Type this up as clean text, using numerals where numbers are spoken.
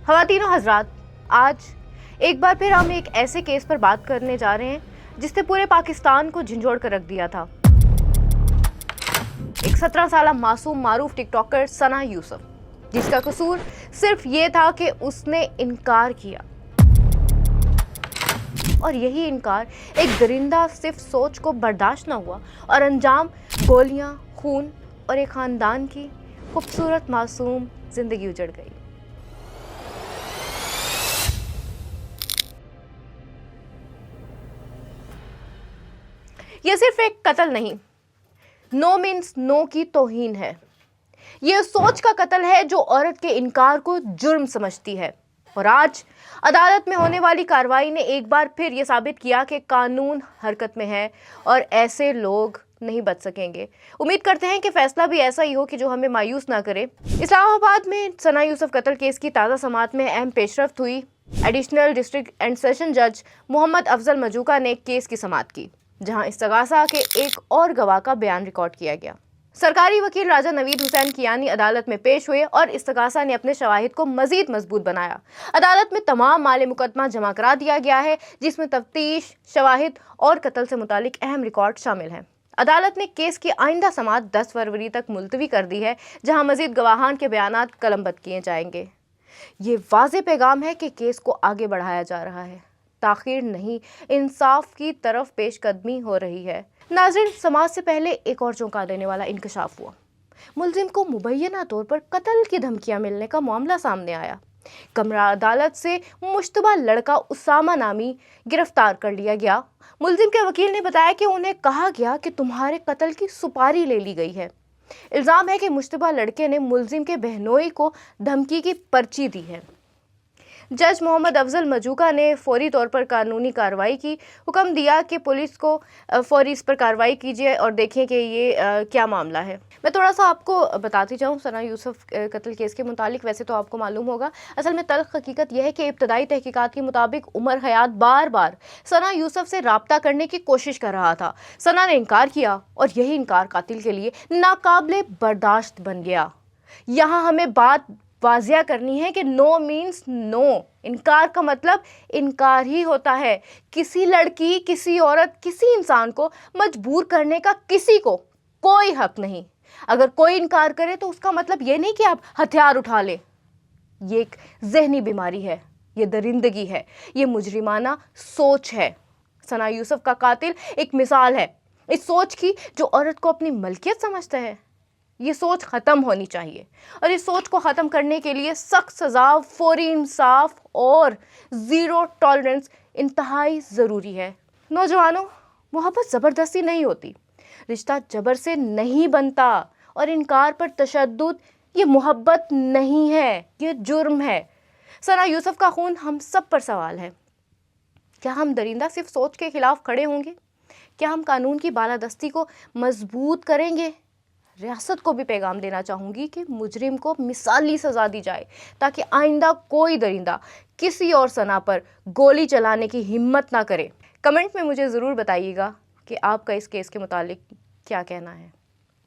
خواتین و حضرات، آج ایک بار پھر ہم ایک ایسے کیس پر بات کرنے جا رہے ہیں جس نے پورے پاکستان کو جھنجھوڑ کر رکھ دیا تھا۔ ایک 17 سالہ معصوم معروف ٹک ٹاکر ثنا یوسف، جس کا قصور صرف یہ تھا کہ اس نے انکار کیا، اور یہی انکار ایک درندہ صرف سوچ کو برداشت نہ ہوا اور انجام گولیاں، خون اور ایک خاندان کی خوبصورت معصوم زندگی اجڑ گئی۔ یہ صرف ایک قتل نہیں، نو مینس نو کی توہین ہے۔ یہ سوچ کا قتل ہے جو عورت کے انکار کو جرم سمجھتی ہے، اور آج عدالت میں ہونے والی کارروائی نے ایک بار پھر یہ ثابت کیا کہ قانون حرکت میں ہے اور ایسے لوگ نہیں بچ سکیں گے۔ امید کرتے ہیں کہ فیصلہ بھی ایسا ہی ہو کہ جو ہمیں مایوس نہ کرے۔ اسلام آباد میں ثنا یوسف قتل کیس کی تازہ سماعت میں اہم پیش رفت ہوئی۔ ایڈیشنل ڈسٹرکٹ اینڈ سیشن جج محمد افضل مجوکا نے کیس کی سماعت کی، جہاں استغاثہ کے ایک اور گواہ کا بیان ریکارڈ کیا گیا۔ سرکاری وکیل راجہ نوید حسین کیانی عدالت میں پیش ہوئے اور استغاثہ نے اپنے شواہد کو مزید مضبوط بنایا۔ عدالت میں تمام مال مقدمہ جمع کرا دیا گیا ہے، جس میں تفتیش، شواہد اور قتل سے متعلق اہم ریکارڈ شامل ہیں۔ عدالت نے کیس کی آئندہ سماعت 10 فروری تک ملتوی کر دی ہے، جہاں مزید گواہان کے بیانات قلم بند کیے جائیں گے۔ یہ واضح پیغام ہے کہ کیس کو آگے بڑھایا جا رہا ہے، تاخیر نہیں، انصاف کی طرف پیش قدمی ہو رہی ہے۔ ناظرین، سماعت سے پہلے ایک اور چونکا دینے والا انکشاف ہوا۔ ملزم کو مبینہ طور پر قتل کی دھمکیاں ملنے کا معاملہ سامنے آیا۔ کمرہ عدالت سے مشتبہ لڑکا اسامہ نامی گرفتار کر لیا گیا۔ ملزم کے وکیل نے بتایا کہ انہیں کہا گیا کہ تمہارے قتل کی سپاری لے لی گئی ہے۔ الزام ہے کہ مشتبہ لڑکے نے ملزم کے بہنوئی کو دھمکی کی پرچی دی ہے۔ جج محمد افضل مجوکا نے فوری طور پر قانونی کارروائی کی حکم دیا کہ پولیس کو فوری اس پر کارروائی کیجیے اور دیکھیں کہ یہ کیا معاملہ ہے۔ میں تھوڑا سا آپ کو بتاتی جاؤں ثنا یوسف قتل کیس کے متعلق، ویسے تو آپ کو معلوم ہوگا۔ اصل میں تلخ حقیقت یہ ہے کہ ابتدائی تحقیقات کے مطابق عمر حیات بار بار ثنا یوسف سے رابطہ کرنے کی کوشش کر رہا تھا۔ ثنا نے انکار کیا اور یہی انکار قاتل کے لیے ناقابل برداشت بن گیا۔ یہاں ہمیں بات واضح کرنی ہے کہ نو مینس نو، انکار کا مطلب انکار ہی ہوتا ہے۔ کسی لڑکی، کسی عورت، کسی انسان کو مجبور کرنے کا کسی کو کوئی حق نہیں۔ اگر کوئی انکار کرے تو اس کا مطلب یہ نہیں کہ آپ ہتھیار اٹھا لیں۔ یہ ایک ذہنی بیماری ہے، یہ درندگی ہے، یہ مجرمانہ سوچ ہے۔ ثنا یوسف کا قاتل ایک مثال ہے اس سوچ کی جو عورت کو اپنی ملکیت سمجھتا ہے۔ یہ سوچ ختم ہونی چاہیے، اور اس سوچ کو ختم کرنے کے لیے سخت سزا، فوری انصاف اور زیرو ٹالرنس انتہائی ضروری ہے۔ نوجوانوں، محبت زبردستی نہیں ہوتی، رشتہ جبر سے نہیں بنتا، اور انکار پر تشدد یہ محبت نہیں ہے، یہ جرم ہے۔ ثنا یوسف کا خون ہم سب پر سوال ہے۔ کیا ہم درندہ صرف سوچ کے خلاف کھڑے ہوں گے؟ کیا ہم قانون کی بالادستی کو مضبوط کریں گے؟ ریاست کو بھی پیغام دینا چاہوں گی کہ مجرم کو مثالی سزا دی جائے، تاکہ آئندہ کوئی درندہ کسی اور ثنا پر گولی چلانے کی ہمت نہ کرے۔ کمنٹ میں مجھے ضرور بتائیے گا کہ آپ کا اس کیس کے متعلق کیا کہنا ہے۔